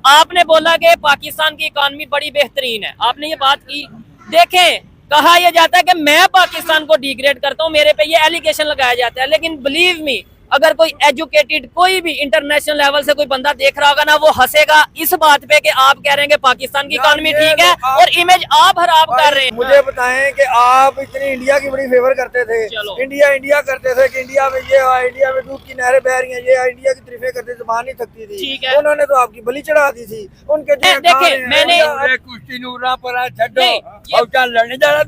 आपने बोला कि पाकिस्तान की इकॉनमी बड़ी बेहतरीन है, आपने ये बात की। देखें, कहा यह जाता है कि मैं पाकिस्तान को डिग्रेड करता हूं, मेरे पे ये एलिगेशन लगाया जाता है, लेकिन बिलीव मी, अगर कोई एजुकेटेड कोई भी इंटरनेशनल लेवल से कोई बंदा देख रहा होगा ना, वो हंसेगा इस बात पे कि आप कह रहे हैं कि पाकिस्तान की इकॉनमी ठीक है और इमेज आप खराब कर रहे हैं। मुझे बताएं कि आप इतनी इंडिया की बड़ी फेवर करते थे, इंडिया इंडिया करते थे कि इंडिया में ये इंडिया में दूध की नहरें बह रही हैं, ये इंडिया की तारीफें करते, जुबान नहीं थकती थी। ठीक है, उन्होंने तो आपकी बलि चढ़ा दी थी। उनके देखिए मैंने कुश्ती नूरा पर लड़ने जाना,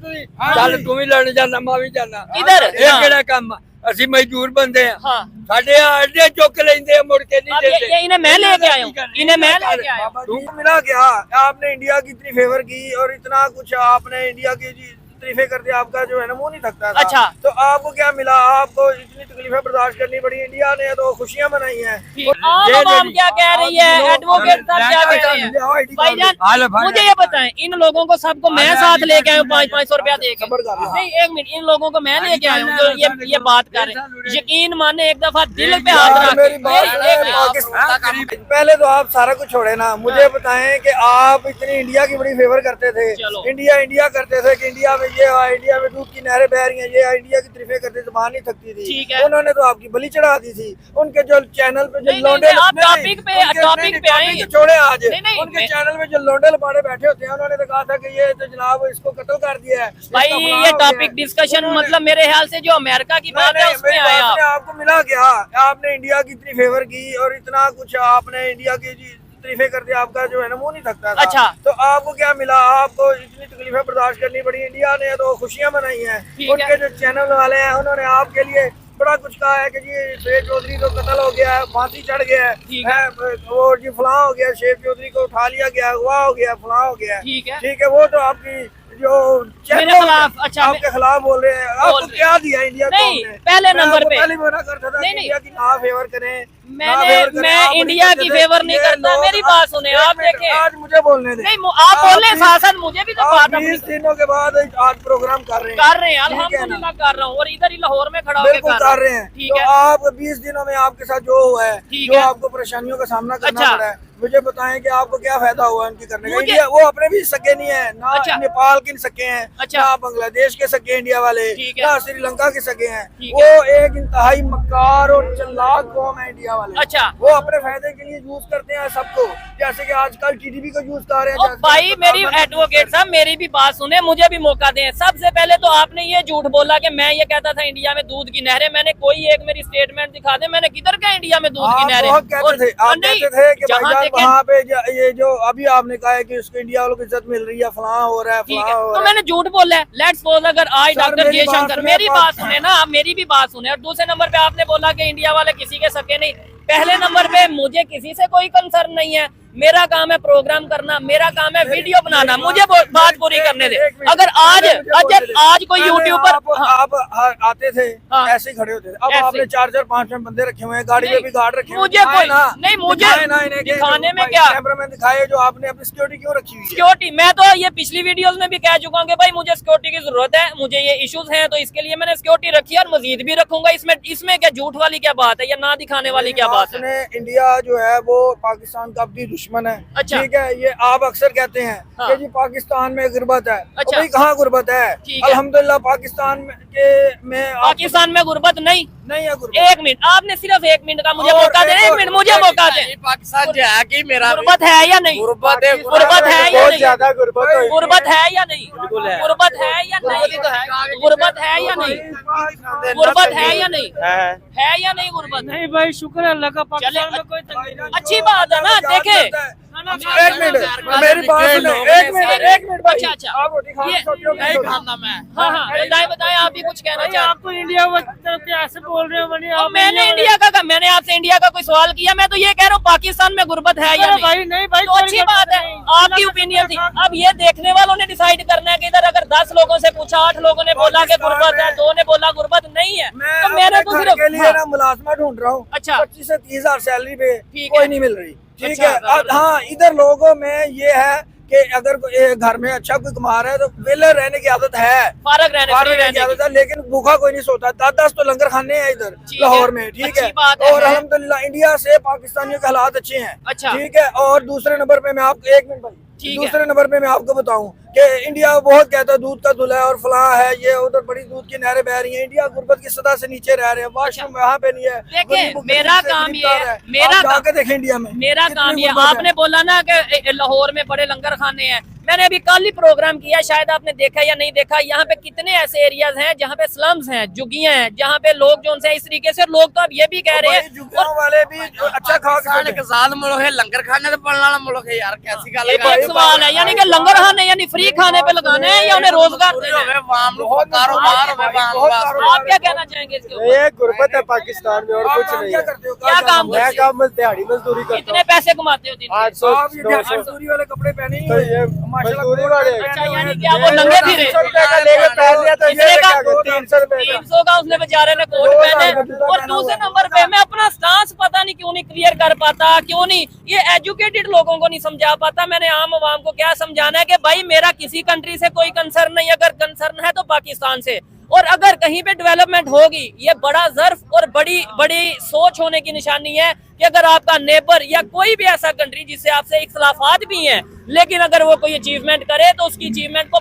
चल तू भी लड़ने जाना, मैं भी जाना, इधर केड़ा काम, ਅਸੀਂ मजदूर बंदे हैं, साडे आड़े चुक लेंदे मुड़ के नहीं देते। ये इन्हें मैं लेके आया हूं, इन्हें मैं लेके आया हूं। तू मिला क्या? आपने इंडिया की इतनी फेवर की और इतना कुछ आपने इंडिया की तारीफें करते, आपका जो है ना मुंह नहीं थकता था। अच्छा, तो आपको क्या मिला? आपको इतनी तकलीफें बर्दाश्त करनी पड़ी, इंडिया ने तो खुशियां मनाई हैं। आम क्या कह रही है, एडवोकेट साहब क्या कह रहे हैं? भाईजान मुझे ये बताएं, इन लोगों को सबको मैं साथ लेके आया हूँ 500 रुपया देके? नहीं, एक मिनट, इन लोगों को मैं लेके आया हूँ जो ये बात कर रहे हैं। यकीन माने, एक दफा दिल पे हाथ रख। पहले तो आप सारा कुछ छोड़े ना, मुझे बताएं कि आप इतनी इंडिया की बड़ी फेवर करते थे, इंडिया इंडिया करते थे कि इंडिया में ये इंडिया में दूध की नहरें बह रही हैं, ये इंडिया की तारीफें करते, जुबान नहीं थकती थी। उन्होंने तो आपकी बलि चढ़ा दी थी। उनके जो चैनल पे जो लोंडे टॉपिक पे आए छोड़े, आज उनके चैनल में जो लोंडे लपाड़े बैठे होते हैं, उन्होंने तो कहा था कि ये तो जनाब इसको कत्ल कर दिया है। भाई ये टॉपिक डिस्कशन मतलब मेरे ख्याल से जो अमेरिका की बात है उसमें आया। आपको मिला क्या? आपने इंडिया की इतनी फेवर की और इतना कुछ आपने इंडिया की तारीफें करते, आपका जो है ना मुंह नहीं थकता था। अच्छा, तो आपको क्या मिला? आपको इतनी तकलीफें बर्दाश्त करनी पड़ी, इंडिया ने तो खुशियां मनाई हैं। उनके जो चैनल वाले हैं उन्होंने आपके लिए बड़ा कुछ कहा है कि जी शेख चौधरी को कत्ल हो गया है, फांसी चढ़ गया है, वो जी फलां हो गया, शेख चौधरी को उठा लिया गया, हुआ हो गया, फलां हो गया। ठीक है, वो तो आपकी जो खिलाफ, अच्छा, आपके खिलाफ बोल रहे हैं। आपको क्या दिया इंडिया को? पहले नंबर पे पहले मना करता था इंडिया की ना फेवर करें। मैं इंडिया की फेवर नहीं करता, मेरी बात सुने। आप देखें, आज मुझे बोलने दें। नहीं, आप बोले साथ साथ मुझे भी तो बात 20 दिनों के बाद आज प्रोग्राम कर रहे हैं अल्हम्दुलिल्लाह कर रहा हूँ, और इधर ही लाहौर में खड़ा होकर कर रहे हैं। ठीक है, तो आप 20 दिनों में आपके साथ जो हुआ है, जो आपको परेशानियों का सामना करना पड़ा है, मुझे बताएं कि आपको क्या फायदा हुआ इनकी करने का? इंडिया वो अपने भी सके नहीं है ना, नेपाल के सके हैं, ना बांग्लादेश के सके इंडिया वाले, ना श्रीलंका के सके हैं। वो एक इंतहाई मक्कार और चालाक कौम है इंडिया वाले। अच्छा, वो अपने फायदे के लिए यूज करते हैं सबको, जैसे कि आजकल टीडीपी को यूज कर रहे हैं। भाई मेरी एडवोकेट साहब मेरी भी बात सुने, मुझे भी मौका दें। सबसे पहले तो आपने ये झूठ बोला कि मैं ये कहता था इंडिया में दूध की नहरें। मैंने कोई एक मेरी स्टेटमेंट दिखा दे, मैंने किधर कहा इंडिया में दूध की नहरें? आप कहते थे कि भाईजान वहाँ पे ये जो अभी आपने कहा है कि उसको इंडिया वालों को इज्जत मिल रही है, फलां हो रहा है, फलां हो रहा है। तो मैंने झूठ बोला है। लेट्स सपोज अगर आज डॉक्टर जयशंकर, मेरी बात सुने ना, आप मेरी भी बात सुने। और दूसरे नंबर पे आपने बोला कि इंडिया वाले किसी के सके नहीं। पहले नंबर पे मुझे किसी से कोई कंसर्न नहीं है, मेरा काम है प्रोग्राम करना, मेरा काम है वीडियो बनाना, मुझे बात पूरी करने दे। अगर आज कोई यूट्यूबर आप आते थे ऐसे खड़े होते थे, अब आपने 4-5 बंदे रखे हुए हैं, गाड़ी में भी गार्ड रखे हुए हैं। मुझे नहीं, मुझे दिखाने में क्या कैमरामैन दिखाए जो आपने अपनी सिक्योरिटी क्यों रखी हुई है? सिक्योरिटी मैं तो ये पिछली वीडियोस में भी कह चुका हूँ कि भाई मुझे सिक्योरिटी की जरूरत है, मुझे ये इश्यूज हैं, तो इसके लिए मैंने सिक्योरिटी रखी है और मजीद भी रखूंगा। इसमें क्या झूठ वाली क्या बात है या ना दिखाने वाली क्या बात है? इंडिया जो है वो पाकिस्तान का भी दुश्मन है। अच्छा, ठीक है, ये आप अक्सर कहते हैं कि जी पाकिस्तान में गुर्बत है। अच्छा, भाई कहाँ गुर्बत है? अल्हम्दुलिल्लाह पाकिस्तान में गुर्बत नहीं है गुर्बत। एक मिनट, आपने सिर्फ 1 मिनट का मुझे मौका दे। 1 मिनट मुझे मौका दे। पाकिस्तान जो है कि मेरा गुर्बत है या नहीं? गुर्बत है या नहीं? ज्यादा गुर्बत है या नहीं? गुर्बत है या नहीं? गुर्बत है या नहीं? गुर्बत है या नहीं? है या नहीं गुर्बत? नहीं भाई, शुक्र है अल्लाह का, पाकिस्तान में कोई तकलीफ नहीं। अच्छी बात है ना। देखे, एक मिनट मेरी बात सुनो, एक मिनट। अच्छा, नहीं खाना मैं। हाँ, बताएं आप भी कुछ कहना चाहते हैं? आपको इंडिया ऐसे बोल रहे हो? मैंने इंडिया का मैंने आपसे इंडिया का कोई सवाल किया? मैं तो ये कह रहा हूँ पाकिस्तान में गुर्बत है या नहीं? नहीं भाई, तो अच्छी बात है, आपकी ओपिनियन थी। अब ये देखने वालों ने डिसाइड करना है कि इधर अगर 10 लोगों से पूछा, 8 लोगों ने बोला कि गुर्बत है, 2 ने बोला गुर्बत नहीं है, तो मैंने तो सिर्फ के लिए ना मुलाजमा ढूंढ रहा हूँ। अच्छा, 25 से 30 हजार सैलरी पे कोई नहीं मिल रही। ठीक है, हाँ, इधर लोगों में ये है कि अगर कोई घर में अच्छा कोई कमा रहा है तो वेले रहने की आदत है, फारग रहने की आदत है, लेकिन भूखा कोई नहीं सोता। 10-10 तो लंगर खाने हैं इधर ठीक है, लाहौर में, ठीक है। अच्छी बात है। और अल्हम्दुलिल्लाह इंडिया से पाकिस्तानियों के हालात अच्छे हैं, अच्छा। ठीक है। और दूसरे नंबर पे मैं आपको, एक मिनट भाई, ठीक है। दूसरे नंबर पे मैं आपको बताऊं कि इंडिया बहुत कहता है दूध का दूल्हा है और फलां है, ये उधर बड़ी दूध की नहरें बह रही हैं। इंडिया गुर्बत की सतह से नीचे रह रहे हैं, वाशरूम यहाँ पे नहीं है। देखिए मेरा काम ये है, मेरा जाके देखें इंडिया में मेरा कितनी काम ये, गुर्बत है। आपने बोला ना कि लाहौर में बड़े लंगर खाने हैं, मैंने अभी कल ही प्रोग्राम किया, शायद आपने देखा या नहीं देखा। यहाँ पे कितने ऐसे एरियाज हैं जहाँ पे स्लम्स हैं, झुग्गियां हैं, जहाँ पे लोग जो उनसे इस तरीके से, लोग तो अब ये भी कह रहे हैं झुग्गियों वाले भी अच्छा खा के के साथ मुल्क है, लंगर खाने तो पड़ने वाला मुल्क है यार, कैसी गल एक सवाल है, यानी कि लंगर खाने यानी फ्री खाने पे लगाना है या उन्हें रोजगार देना है? आप क्या कहना चाहेंगे इसके ऊपर? ये गुर्बत है पाकिस्तान में और कुछ नहीं क्या है। करते हो? क्या काम मैं करते हो? काम दिहाड़ी मजदूरी करता कितने पैसे कमाते हो दिन के? 800 आप ये 900 मजदूरी वाले कपड़े पहने ही तो ये माशाल्लाह मजदूरी वाले अच्छा, यानी कि आप वो नंगे फिरे? 300 रुपए का लेके पहन लिया तो ये कितने का? क्या 300 रुपए का 300 का उसने बेचारे ने कोट पहने। और दूसरे नंबर पे मैं अपना स्टांस पता नहीं क्यों नहीं क्लियर कर पाता, क्यों नहीं ये एजुकेटेड लोगों को नहीं समझा पाता। मैंने आम आवाम को क्या समझाना है कि भाई मेरा किसी कंट्री से कोई कंसर्न नहीं, अगर कंसर्न है तो पाकिस्तान से। और अगर कहीं पे डेवलपमेंट होगी, ये बड़ा ज़र्फ और बड़ी बड़ी सोच होने की निशानी है कि अगर आपका नेबर या कोई भी ऐसा कंट्री जिससे आपसे इख्तलाफात भी हैं, लेकिन अगर वो कोई अचीवमेंट करे तो उसकी अचीवमेंट को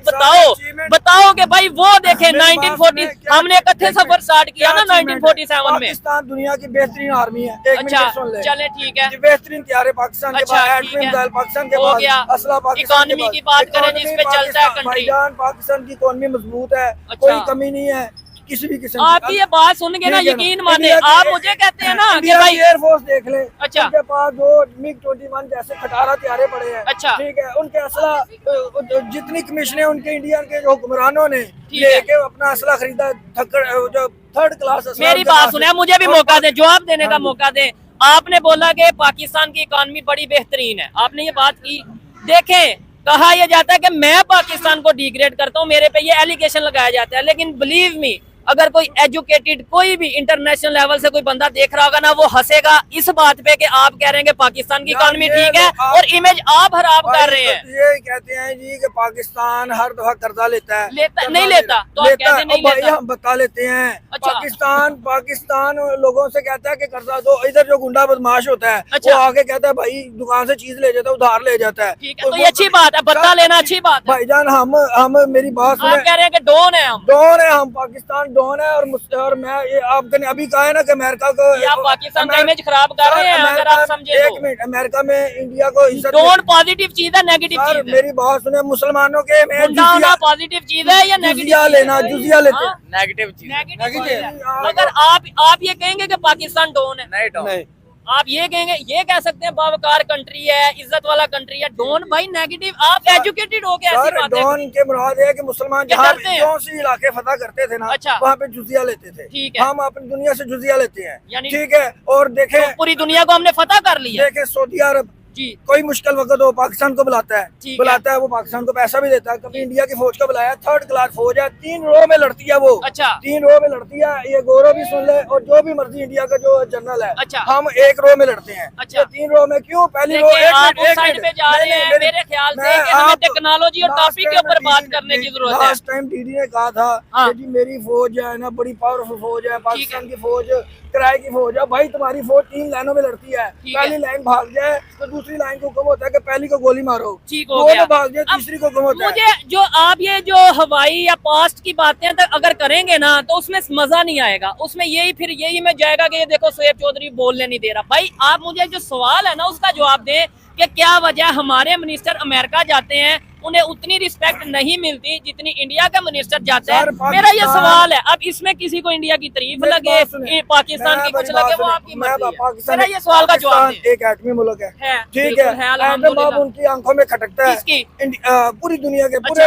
बताओ कि भाई वो देखें 1940 हमने इकट्ठे सफर स्टार्ट किया ना 1947 में। पाकिस्तान दुनिया की बेहतरीन आर्मी है। एक अच्छा, मिनट सुन ले। चले ठीक है। ये बेहतरीन तैयार है पाकिस्तान के अच्छा, पास, ठीक एटमी है। मिसाइल पाकिस्तान के हो पास, गया। असला पाकिस्तान के इकोनॉमी पास। की बात करें जिस पे इकोनॉमी चलता है पाकिस्तान- कंट्री। भाईजान, पाकिस्तान की इकोनॉमी मजबूत है, अच्छा। कोई कमी नहीं है किसी भी किस्म की। आपकी ये बात सुन के ना ठीक है यकीन ना? माने, इंडिया की- आप मुझे कहते हैं ना कि इंडिया भाई की एयरफोर्स देख ले, अच्छा। उनके पास जो MiG-21 जैसे खटारा तैयारे पड़े हैं, अच्छा। ठीक है। उनके असला जितनी कमीशनें उनके इंडियन के जो हुक्मरानों ने ठीक है। लेके अपना असला खरीदा, जो 3rd क्लास असला मेरी उनके बात पास सुने, है। मुझे भी और मौका दे, जवाब देने का हाँ जी। मौका दे। आपने बोला कि पाकिस्तान की इकॉनमी बड़ी बेहतरीन है, आपने ये बात की। देखें, कहा यह जाता है कि मैं पाकिस्तान को डिग्रेड करता हूं, मेरे पे ये एलिगेशन लगाया जाता है, लेकिन बिलीव मी, अगर कोई एजुकेटेड कोई भी इंटरनेशनल लेवल से कोई बंदा देख रहा होगा ना, वो हंसेगा इस बात पे कि आप कह रहे हैं कि पाकिस्तान की इकॉनमी ठीक है और इमेज आप खराब कर रहे हैं। ये कहते हैं जी कि पाकिस्तान हर दफा कर्जा लेता है, नहीं लेता तो आप कहते हैं नहीं भाई लेता। हम बता लेते हैं। अच्छा। पाकिस्तान लोगों से कहता है कि कर्जा दो। इधर जो गुंडा बदमाश होता है अच्छा। वो आगे कहता है भाई दुकान से चीज ले जाता है, उधार ले जाता है। ठीक है, तो ये अच्छी बात है, बदला लेना अच्छी बात है। भाईजान हम मेरी बात आप सुने, कह रहे हैं कि डॉन है हम, डॉन है हम, पाकिस्तान डॉन है। और मैं ये आपने अभी कहा है ना कि अमेरिका को, ये आप पाकिस्तान का इमेज खराब कर रहे हैं अगर आप समझे एक तो। मिनट, अमेरिका में इंडिया को इज्जत डॉन पॉजिटिव चीज है, नेगेटिव सर चीज है। मेरी बात सुने, मुसलमानों के में गुंडा होना पॉजिटिव चीज है या नेगेटिव? जुजिया लेना, जुजिया लेते हैं। नेगेटिव चीज नेगेटिव चीज है। Negative। अगर आप ये कहेंगे कि पाकिस्तान डॉन है, नहीं तो नहीं, आप ये कहेंगे, ये कह सकते हैं बावकार कंट्री है, इज्जत वाला कंट्री है। डॉन भाई नेगेटिव, आप एजुकेटेड हो के ऐसी सर बातें। डॉन के मुराद है कि मुसलमान क्या जहाँ करते हैं? जो सी इलाके फतह करते थे ना, अच्छा। वहाँ पे जुजिया लेते थे। ठीक है। हम अपनी दुनिया से जुजिया लेते हैं, यानी- ठीक है। और देखे तो पूरी दुनिया को हमने फतह कर लिया। देखे सऊदी अरब जी कोई मुश्किल वक्त हो पाकिस्तान को बुलाता है, ठीक बुलाता है वो पाकिस्तान को पैसा भी देता है। कभी इंडिया की फौज को बुलाया, 3rd क्लास फौज है, 3 रो में लड़ती है वो। अच्छा। 3 रो में लड़ती है, ये गौरव भी सुन ले और जो भी मर्जी इंडिया का जो जनरल है। अच्छा। हम 1 रो में लड़ते हैं। अच्छा। ये 3 रो में क्यों? पहली रो देखिए, एक आप मिनट, उस एक साइड मिनट। पे जा रहे नहीं, हैं, नहीं, मेरे ख्याल से मैं कि हमें आप- टेक्नोलॉजी और last टॉपिक के time ऊपर बात दीदी करने की ने- जरूरत है। लास्ट टाइम दीदी ने कहा था हाँ। कि जी मेरी फौज है ना, बड़ी पावरफुल फौज है, पाकिस्तान की फौज किराए की फौज है। भाई तुम्हारी फौज 3 लाइनों में लड़ती है, ठीक है। पहली लाइन भाग जाए तो दूसरी लाइन को हुक्म होता है कि पहली को गोली मारो, ठीक हो दोनों गया। भाग जाए अब तीसरी को हुक्म होता है। मुझे जो आप ये जो हवाई या पास्ट की बातें तक अगर करेंगे ना तो उसमें मजा नहीं आएगा। उसमें यही में जाएगा कि ये देखो शोएब चौधरी बोलने नहीं दे रहा। भाई आप मुझे जो सवाल है ना उसका जवाब दें कि क्या वजह हमारे मिनिस्टर अमेरिका जाते हैं, उन्हें उतनी रिस्पेक्ट नहीं मिलती जितनी इंडिया का मिनिस्टर जाता है। सर, मेरा ये पाकिस्तान- सवाल है, अब इसमें किसी को इंडिया की तारीफ मेरी लगे, बात सुने। पाकिस्तान की मैं कुछ बात लगे, वो सुने। आपकी मैं मर्जी है। पाकिस्तान मेरा ये सवाल का जवाब दें। एक एटमी मुल्क है, है, ठीक बिल्कुल है, है। एटम अल्हम्दुलिल्लाह। अब उनकी आंखों में खटकता है। किसकी? पूरी दुनिया के पूरे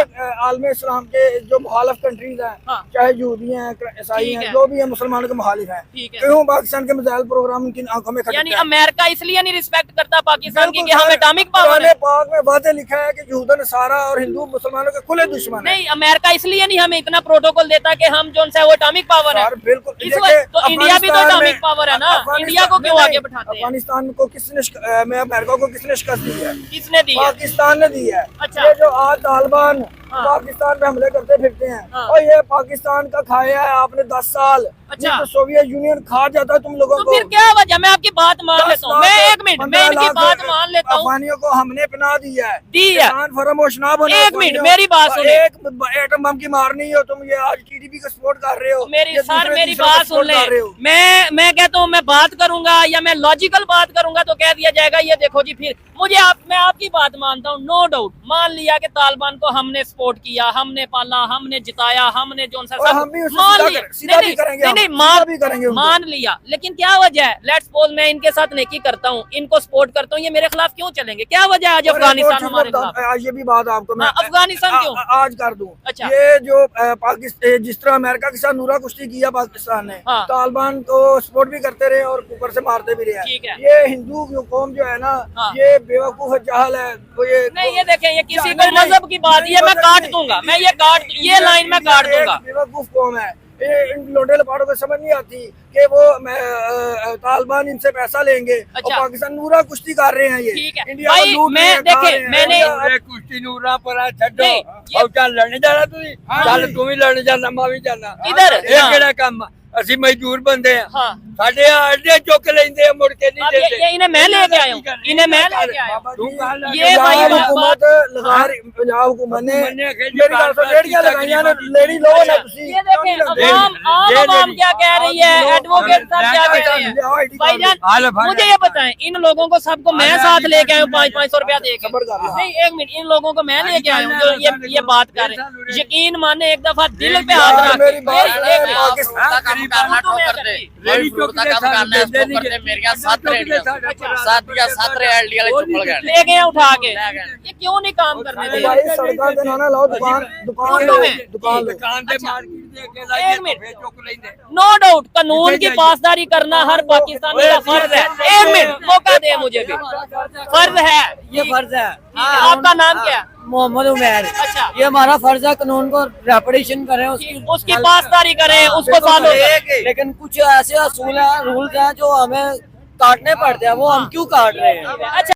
आलम इस्लाम के जो मुखालिफ कंट्रीज हैं, हाँ। चाहे यहूदी हैं, ईसाई ठीक हैं, है। जो भी है मुसलमानों के मुखालिफ हैं, ठीक है। क्यों पाकिस्तान के मिसाइल प्रोग्राम उनकी आंखों में यानी खटकता है। अमेरिका इसलिए नहीं रिस्पेक्ट करता पाकिस्तान की कि बिल्कुल हम एटॉमिक पावर कुरान है। पाक में वादे लिखा है कि यहूद नसारा और हिंदू मुसलमानों के खुले दुश्मन है। नहीं, अमेरिका इसलिए नहीं हमें इतना प्रोटोकॉल देता कि हम जो है वो एटॉमिक पावर है। यार बिल्कुल इस वक्त तो इंडिया भी तो अफगानिस्तान एटॉमिक में- पावर है ना, अफगानिस्तान- इंडिया को क्यों नहीं, आगे बैठाते हैं? अफगानिस्तान को किसने में अमेरिका को किसने शिकस्त दी है? किसने दी है? पाकिस्तान ने दी है। अच्छा। ये जो आज तालिबान हाँ। पाकिस्तान पे हमले करते फिरते हैं हाँ। और ये पाकिस्तान का खाया है आपने 10 साल। अच्छा। ये तो सोवियत यूनियन खा जाता तुम लोगों तो को। फिर क्या वजह? मैं आपकी बात मान लेता हूँ, मैं 1 मिनट, मैं इनकी बात मान लेता हूँ। अफगानियों को हमने पनाह दी है, दी है। किसान फरामोश ना बनो। 1 मिनट, मेरी बात सुनिए। एक एटम बम की मारनी हो तुम, ये आज टीडीपी का सपोर्ट कर रहे हो। मेरी ये सर दूसरे मेरी तीसरे का बात सुन support ले। कर रहे हो। मैं कहता हूँ मैं बात करूंगा या मैं लॉजिकल बात करूंगा तो कह दिया जाएगा ये देखो जी। फिर मैं आपकी बात मानता हूँ, नो डाउट। मान लिया कि तालिबान को हमने सपोर्ट किया, हमने पाला, हमने जिताया, हमने जो सा और सब हम भी उसे मान सीधा लिया। सीधा भी करेंगे, नहीं, हम मान सीधा भी करेंगे उनको। मान लिया, लेकिन क्या वजह है? लेट्स सपोज मैं इनके साथ नेकी करता हूँ, इनको सपोर्ट करता हूँ, ये मेरे खिलाफ क्यों चलेंगे? क्या वजह है आज और एक और अफगानिस्तान चीज़ हमारे मैं खिलाफ? बताऊं, ये भी बात आपको मैं हाँ, अफगानिस्तान क्यों? आज कर दूं। अच्छा। ये जो पाकिस्तान जिस तरह अमेरिका के साथ नूरा कुश्ती किया पाकिस्तान ने, हाँ। तालिबान को सपोर्ट भी करते रहे और ऊपर से मारते भी रहे। ठीक है। ये हिंदू कौम जो है ना, हाँ। ये बेवकूफ है, जाहल है। वो ये नहीं, ये देखें, ये किसी नहीं, को नहीं, मजहब की बात नहीं, ये मैं मजहब काट नहीं। दूंगा, मैं ये लाइन मैं काट एक दूंगा। बेवकूफ कौम है। ये इन लोडे लपाड़ों को समझ नहीं आती कि वो तालिबान इनसे पैसा लेंगे और अच्छा। पाकिस्तान नूरा कुश्ती कर रहे हैं। ये ठीक है। इंडिया को भाई, लूट मैं रहे हैं, देखे, खा रहे हैं। मैंने- इंडिया- अरे कुश्ती नूरा पर आ छड्डो नहीं, ये- फौजा लड़ने जाना तुसी चल तू भी लड़ने जाना मैं भी जाना किधर? ਇਹ हाँ। ਕਿਹੜਾ ਕੰਮ ਆ? ਅਸੀਂ ਮਜ਼ਦੂਰ ਬੰਦੇ ਆ हाँ। ਸਾਡੇ ਆੜੇ ਚੁੱਕ ਲੈਂਦੇ ਆ ਮੁੜ ਕੇ ਨਹੀਂ अब ये ਦਿੰਦੇ इन्हें मैं लेके आया हूँ, इन्हें मैं लेके आया हूँ। ਤੂੰ ਗੱਲ ਆ ये ਕੇ भाई पंजाब बात- हुकूमत लगा रही, पंजाब हुकूमत ने हुकूमत ने खेली मेरी गल सुन, बात- रेहड़ियां बात लगाइयां की ने, लेडी लो ना तुसी। ये देखें, आम आवाम क्या कह रही है, एडवोकेट साहब क्या कह रहे हैं। भाईजान, मुझे ये बताएं, इन लोगों को सबको मैं साथ लेके आया हूँ 500 रुपया दे के? खबर कर लो। नहीं, 1 मिनट, इन लोगों को मैं लेके आया हूँ जो ये बात कर रहे हैं। यकीन माने एक दफा दिल पे हाथ रख मेरी बात के- सुने, एक- पाकिस्तान का काम करना तो मैं ठोकर दे करती। रेडी फ्रूट का काम करना है उसको करते मेरे यहाँ 7 रेडिया 7 रेडिया चुपड़ गए ले गए उठा के। ये क्यों नहीं काम करने दे? भाई सड़कों पे ना लाओ, दुकान दुकान लो, दुकान लो। ਦੁਕਾਨ ਤੇ ਮਾਰਕੀਟ ਦੇ ਅੱਗੇ एक ਲਾਈਏ मिनट। ਫੇਰ ਚੁੱਕ ਲੈਂਦੇ नो डाउट कानून की पासदारी करना हर पाकिस्तानी का फर्ज है। 1 मिनट मौका दे मुझे भी, फर्ज है ये फर्ज है। आपका नाम क्या है? मोहम्मद उमैर। अच्छा। ये हमारा फर्ज है, कानून को रेपरेशन करें, उसकी पासदारी करें, उसको फॉलो करें। लेकिन कुछ ऐसे असूल हैं, रूल्स हैं जो हमें काटने पड़ते हैं, वो हम क्यों काट रहे हैं? अच्छा।